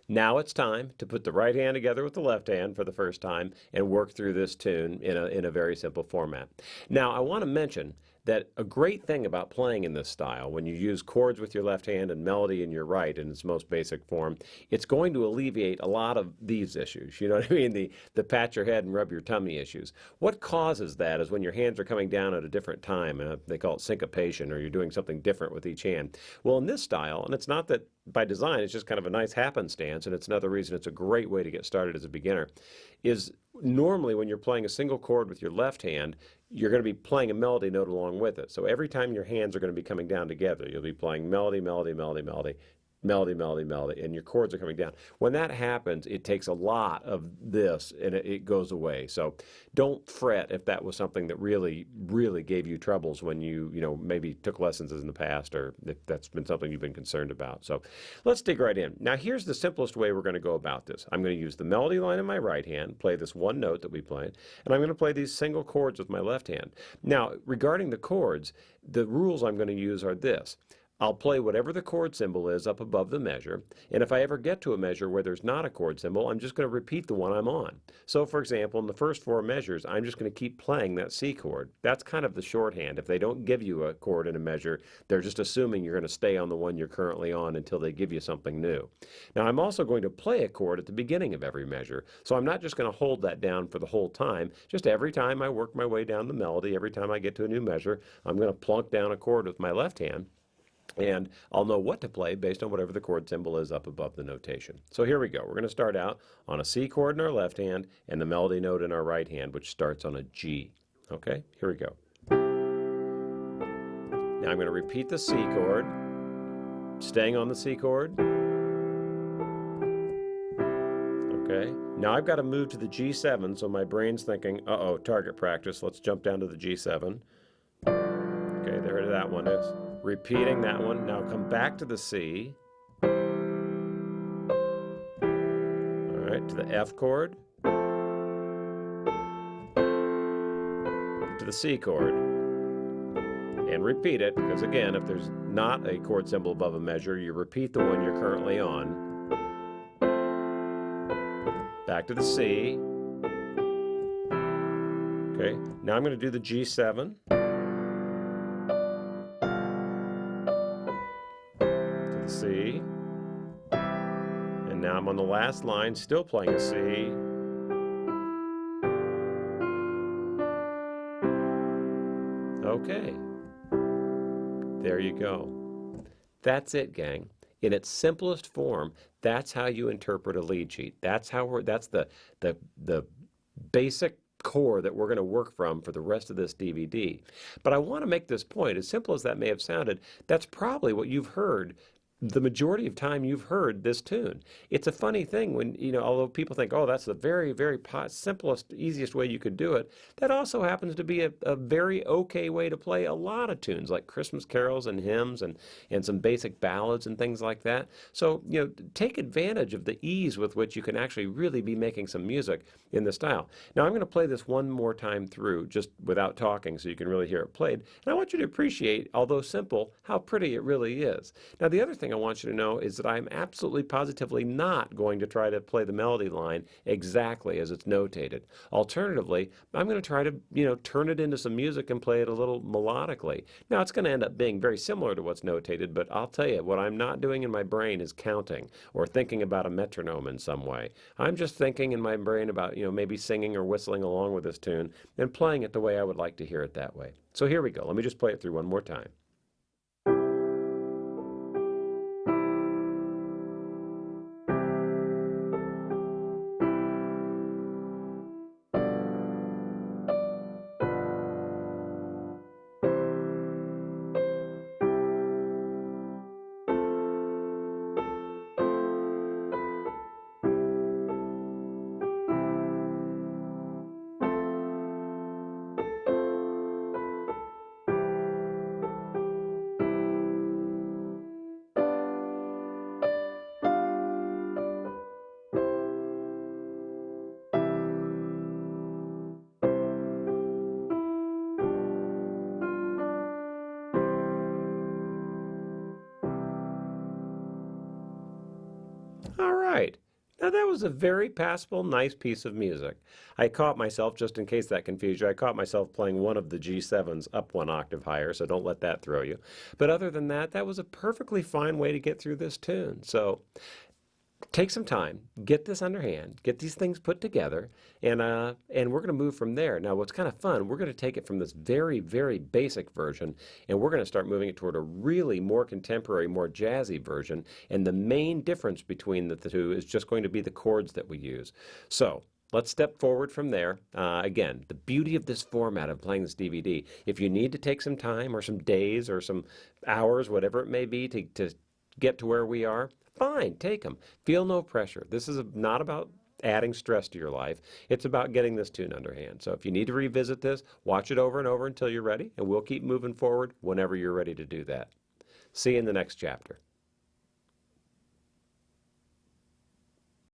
Now it's time to put the right hand together with the left hand for the first time and work through this tune in a very simple format. Now, I want to mention that a great thing about playing in this style, when you use chords with your left hand and melody in your right in its most basic form, it's going to alleviate a lot of these issues. You know what I mean? The pat your head and rub your tummy issues. What causes that is when your hands are coming down at a different time, and they call it syncopation, or you're doing something different with each hand. Well, in this style, and it's not that by design, it's just kind of a nice happenstance, and it's another reason it's a great way to get started as a beginner, is normally when you're playing a single chord with your left hand, you're going to be playing a melody note along with it. So every time your hands are going to be coming down together, you'll be playing melody, melody, melody, melody, melody, melody, melody, and your chords are coming down. When that happens, it takes a lot of this and it goes away. So don't fret if that was something that really, really gave you troubles when you maybe took lessons in the past, or if that's been something you've been concerned about. So let's dig right in. Now, here's the simplest way we're going to go about this. I'm going to use the melody line in my right hand, play this one note that we played, and I'm going to play these single chords with my left hand. Now, regarding the chords, the rules I'm going to use are this. I'll play whatever the chord symbol is up above the measure, and if I ever get to a measure where there's not a chord symbol, I'm just going to repeat the one I'm on. So, for example, in the first four measures, I'm just going to keep playing that C chord. That's kind of the shorthand. If they don't give you a chord in a measure, they're just assuming you're going to stay on the one you're currently on until they give you something new. Now, I'm also going to play a chord at the beginning of every measure, so I'm not just going to hold that down for the whole time. Just every time I work my way down the melody, every time I get to a new measure, I'm going to plunk down a chord with my left hand. And I'll know what to play based on whatever the chord symbol is up above the notation. So here we go. We're going to start out on a C chord in our left hand and the melody note in our right hand, which starts on a G. Okay, here we go. Now I'm going to repeat the C chord, staying on the C chord. Okay, now I've got to move to the G7, so my brain's thinking, uh-oh, target practice. Let's jump down to the G7. Okay, there that one is. Repeating that one. Now come back to the C. All right, to the F chord. To the C chord. And repeat it, because again, if there's not a chord symbol above a measure, you repeat the one you're currently on. Back to the C. Okay, now I'm going to do the G7. C, and now I'm on the last line, still playing a C. Okay, there you go. That's it, gang. In its simplest form, that's how you interpret a lead sheet. That's the basic core that we're going to work from for the rest of this DVD. But I want to make this point, as simple as that may have sounded, that's probably what you've heard the majority of time you've heard this tune. It's a funny thing when, although people think, oh, that's the very, very simplest, easiest way you could do it, that also happens to be a very okay way to play a lot of tunes, like Christmas carols and hymns and some basic ballads and things like that. So, take advantage of the ease with which you can actually really be making some music in this style. Now, I'm going to play this one more time through, just without talking, so you can really hear it played. And I want you to appreciate, although simple, how pretty it really is. Now, the other thing I want you to know is that I'm absolutely positively not going to try to play the melody line exactly as it's notated. Alternatively, I'm going to try to, turn it into some music and play it a little melodically. Now, it's going to end up being very similar to what's notated, but I'll tell you, what I'm not doing in my brain is counting or thinking about a metronome in some way. I'm just thinking in my brain about, maybe singing or whistling along with this tune and playing it the way I would like to hear it that way. So here we go. Let me just play it through one more time. All right. Now that was a very passable, nice piece of music. I caught myself, just in case that confused you, I caught myself playing one of the G7s up one octave higher, so don't let that throw you. But other than that, that was a perfectly fine way to get through this tune. So take some time, get this underhand, get these things put together, and we're going to move from there. Now, what's kind of fun, we're going to take it from this very, very basic version, and we're going to start moving it toward a really more contemporary, more jazzy version. And the main difference between the two is just going to be the chords that we use. So let's step forward from there. Again, the beauty of this format of playing this DVD, if you need to take some time or some days or some hours, whatever it may be, to get to where we are, fine, take them. Feel no pressure. This is not about adding stress to your life. It's about getting this tune underhand. So if you need to revisit this, watch it over and over until you're ready, and we'll keep moving forward whenever you're ready to do that. See you in the next chapter.